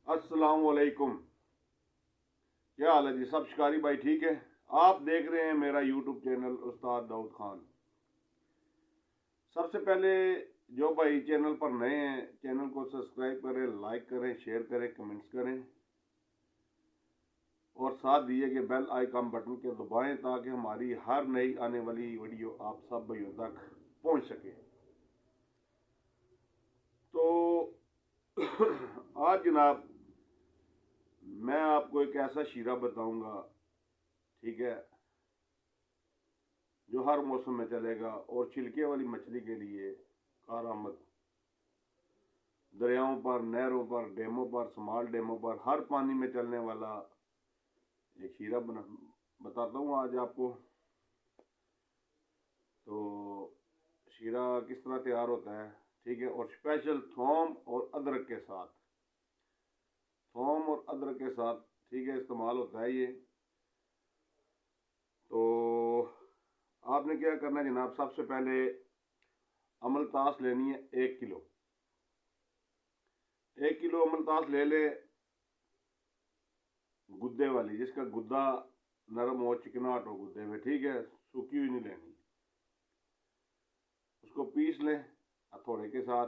अस्सलाम वालेकुम। क्या हाल है जी? सब शिकारी भाई ठीक है? आप देख रहे हैं मेरा यूट्यूब चैनल उस्ताद दाऊद खान। सबसे पहले जो भाई चैनल पर नए हैं, चैनल को सब्सक्राइब करें, लाइक करें, शेयर करें, कमेंट्स करें और साथ दिए गए बेल आइकन बटन के दबाएं ताकि हमारी हर नई आने वाली वीडियो आप सब भाइयों तक पहुंच सके। तो आज जनाब मैं आपको एक ऐसा शीरा बताऊंगा, ठीक है, जो हर मौसम में चलेगा और छिलके वाली मछली के लिए कारामद। दरियाओं पर, नहरों पर, डैमों पर, स्मॉल डैमों पर, हर पानी में चलने वाला एक शीरा बताता हूँ आज आपको। तो शीरा किस तरह तैयार होता है, ठीक है, और स्पेशल थोम और अदरक के साथ, थोम और अदरक के साथ, ठीक है, इस्तेमाल होता है ये। तो आपने क्या करना है जनाब, सबसे पहले अमलतास लेनी है 1 किलो। 1 किलो अमलतास ले ले, गुद्दे वाली, जिसका गुद्दा नरम हो, चिकनाहट हो गुद्दे में, ठीक है, सूखी हुई नहीं लेनी। उसको पीस लें हथौड़े के साथ,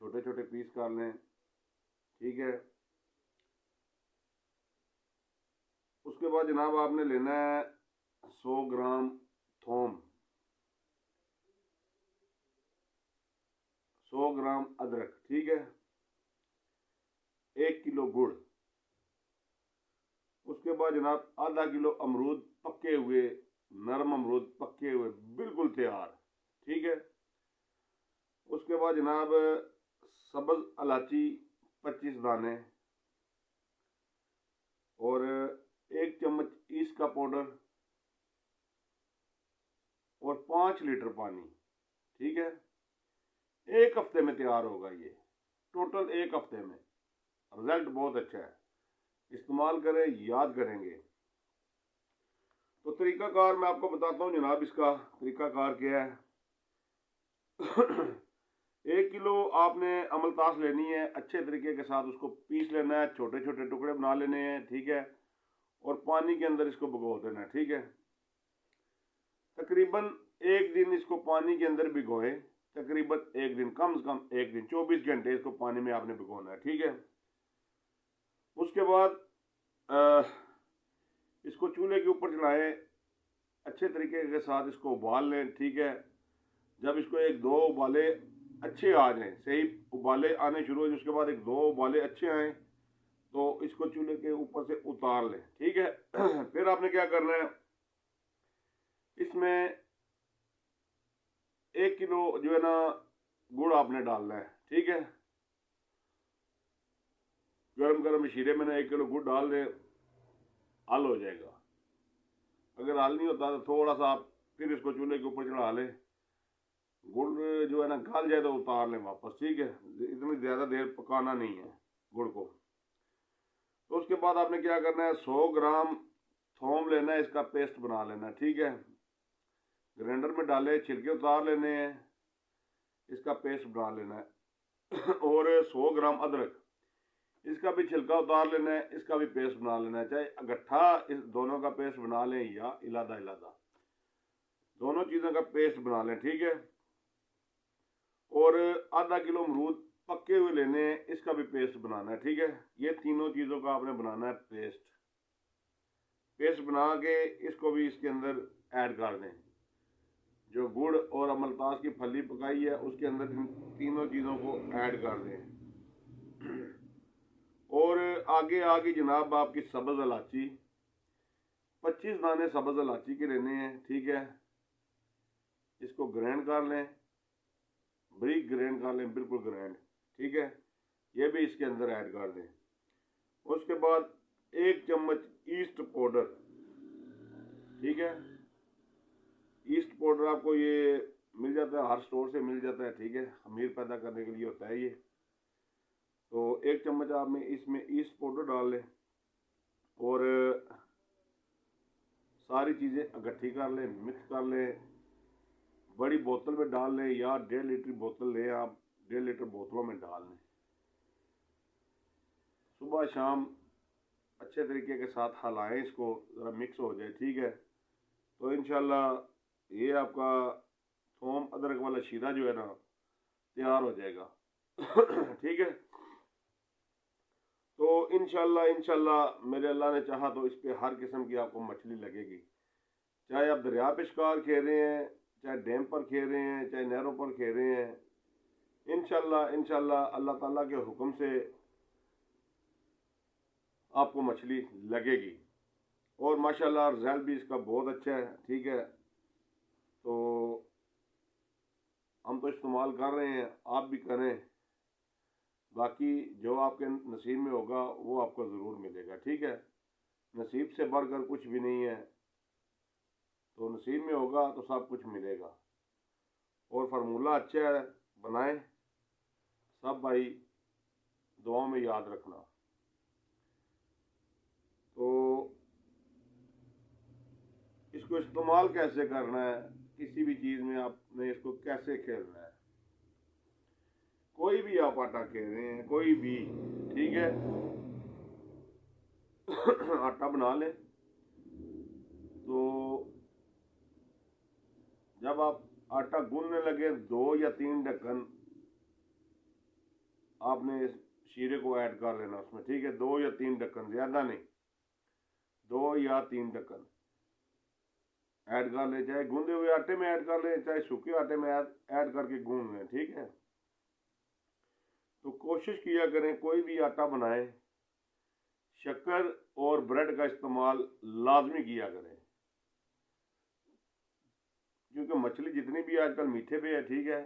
छोटे छोटे पीस कर लें, ठीक है। उसके बाद जनाब आपने लेना है 100 ग्राम थोम, 100 ग्राम अदरक, ठीक है, 1 किलो गुड़। उसके बाद जनाब आधा किलो अमरूद पके हुए, नरम अमरूद पके हुए बिल्कुल तैयार, ठीक है। उसके बाद जनाब सब्ज इलायची 25 दाने और 1 चम्मच ईस्ट का पाउडर और 5 लीटर पानी, ठीक है। 1 हफ्ते में तैयार होगा ये, टोटल 1 हफ्ते में। रिजल्ट बहुत अच्छा है, इस्तेमाल करें, याद करेंगे। तो तरीकाकार मैं आपको बताता हूँ जनाब, इसका तरीकाकार क्या है। 1 किलो आपने अमलतास लेनी है, अच्छे तरीके के साथ उसको पीस लेना है, छोटे छोटे टुकड़े बना लेने हैं, ठीक है, और पानी के अंदर इसको भिगो देना है, ठीक है। तकरीबन 1 दिन इसको पानी के अंदर भिगोए, तकरीबन 1 दिन, कम से कम 1 दिन, 24 घंटे इसको पानी में आपने भिगोना है, ठीक है। उसके बाद इसको चूल्हे के ऊपर चढ़ाए, अच्छे तरीके के साथ इसको उबाल लें, ठीक है। जब इसको 1-2 उबाले अच्छे आ जाएं, सही उबाले आने शुरू हो जाए, उसके बाद 1-2 उबाले अच्छे आए तो इसको चूल्हे के ऊपर से उतार लें, ठीक है। फिर आपने क्या करना है, इसमें 1 किलो जो है ना गुड़ आपने डालना है, ठीक है। गरम गरम शीरे में ना 1 किलो गुड़ डाल दें, हल हो जाएगा। अगर हल नहीं होता तो थोड़ा सा आप फिर इसको चूल्हे के ऊपर चढ़ा लें, गुड़ जो है ना गल जाए तो उतार लें वापस, ठीक है। इतनी ज़्यादा देर पकाना नहीं है गुड़ को। तो उसके बाद आपने क्या करना है, 100 ग्राम थोम लेना है, इसका पेस्ट बना लेना है, ठीक है। ग्राइंडर में डाले, छिलके उतार लेने हैं, इसका पेस्ट बना लेना है। और 100 ग्राम अदरक, इसका भी छिलका उतार लेना है, इसका भी पेस्ट बना लेना है। चाहे इकट्ठा इस दोनों का पेस्ट बना लें या इलादा इलादा, दोनों चीज़ों का पेस्ट बना लें, ठीक है। और आधा किलो अमरूद पके हुए लेने हैं, इसका भी पेस्ट बनाना है, ठीक है। ये तीनों चीज़ों का आपने बनाना है पेस्ट। पेस्ट बना के इसको भी इसके अंदर ऐड कर दें। जो गुड़ और अमलतास की फली पकाई है उसके अंदर इन तीनों चीज़ों को ऐड कर दें। और आगे आगे जनाब आपकी सब्ज़ इलायची 25 दाने सब्ज़ इलायची के लेने हैं, ठीक है। इसको ग्राइंड कर लें, बारीक ग्राइंड कर लें, बिल्कुल ग्राइंड, ठीक है। ये भी इसके अंदर ऐड कर दें। उसके बाद 1 चम्मच ईस्ट पाउडर, ठीक है। ईस्ट पाउडर आपको ये मिल जाता है, हर स्टोर से मिल जाता है, ठीक है, खमीर पैदा करने के लिए होता है ये। तो 1 चम्मच आप में इसमें ईस्ट पाउडर डाल लें और सारी चीज़ें इकट्ठी कर लें, मिक्स कर लें। बड़ी बोतल में डाल लें या 1.5 लीटर बोतल लें आप, 1.5 लीटर बोतलों में डाल लें। सुबह शाम अच्छे तरीके के साथ हलाएं, इसको ज़रा मिक्स हो जाए, ठीक है। तो इंशाल्लाह ये आपका थोम अदरक वाला शीरा जो है ना तैयार हो जाएगा। ठीक है। तो इंशाल्लाह मेरे अल्लाह ने चाहा तो इस पे हर किस्म की आपको मछली लगेगी, चाहे आप दरिया पे शिकार खेल रहे हैं, चाहे डैम पर खेल रहे हैं, चाहे नहरों पर खेल रहे हैं। इंशाल्लाह अल्लाह ताला के हुक्म से आपको मछली लगेगी। और माशाल्लाह रिजल्ट भी इसका बहुत अच्छा है, ठीक है। तो हम तो इस्तेमाल कर रहे हैं, आप भी करें। बाकी जो आपके नसीब में होगा वो आपको ज़रूर मिलेगा, ठीक है। नसीब से बढ़कर कुछ भी नहीं है, तो नसीब में होगा तो सब कुछ मिलेगा। और फार्मूला अच्छा है, बनाएं सब भाई, दुआओं में याद रखना। तो इसको इस्तेमाल कैसे करना है, किसी भी चीज़ में आपने इसको कैसे खेलना है, कोई भी आप आटा खेल रहे हैं, कोई भी, ठीक है। आटा बना लें। तो जब आप आटा गूंदने लगे 2 या 3 ढक्कन आपने इस शीरे को ऐड कर लेना उसमें, ठीक है। 2 या 3 ढक्कन, ज़्यादा नहीं, 2 या 3 ढक्कन ऐड कर ले, चाहे गूंदे हुए आटे में ऐड कर लें, चाहे सूखे आटे में ऐड करके गूंद लें, ठीक है। तो कोशिश किया करें कोई भी आटा बनाएं, शक्कर और ब्रेड का इस्तेमाल लाजमी किया करें, क्योंकि मछली जितनी भी आजकल मीठे पे है, ठीक है,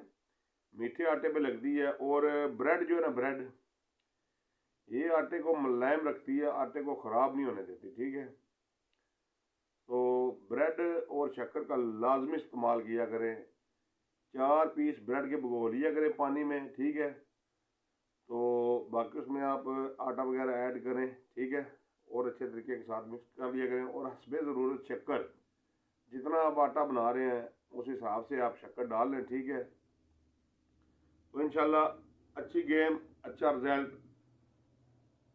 मीठे आटे पे लगती है। और ब्रेड जो है ना, ब्रेड ये आटे को मुलायम रखती है, आटे को ख़राब नहीं होने देती, ठीक है। तो ब्रेड और शक्कर का लाजमी इस्तेमाल किया करें। 4 पीस ब्रेड के भिगो लिया करें पानी में, ठीक है। तो बाकी उसमें आप आटा वगैरह ऐड करें, ठीक है, और अच्छे तरीके के साथ मिक्स कर लिया करें। और हस्बे ज़रूरत शक्कर, जितना आप आटा बना रहे हैं उस हिसाब से आप शक्कर डाल लें, ठीक है। तो इंशाल्लाह अच्छी गेम, अच्छा रिजल्ट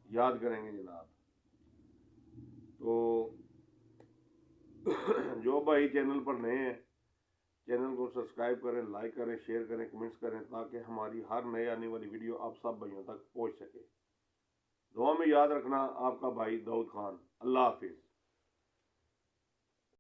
याद करेंगे जनाब। तो जो भाई चैनल पर नए हैं, चैनल को सब्सक्राइब करें, लाइक करें, शेयर करें, कमेंट्स करें, ताकि हमारी हर नए आने वाली वीडियो आप सब भाइयों तक पहुंच सके। दुआ में याद रखना, आपका भाई दाऊद खान। अल्लाह हाफिज़।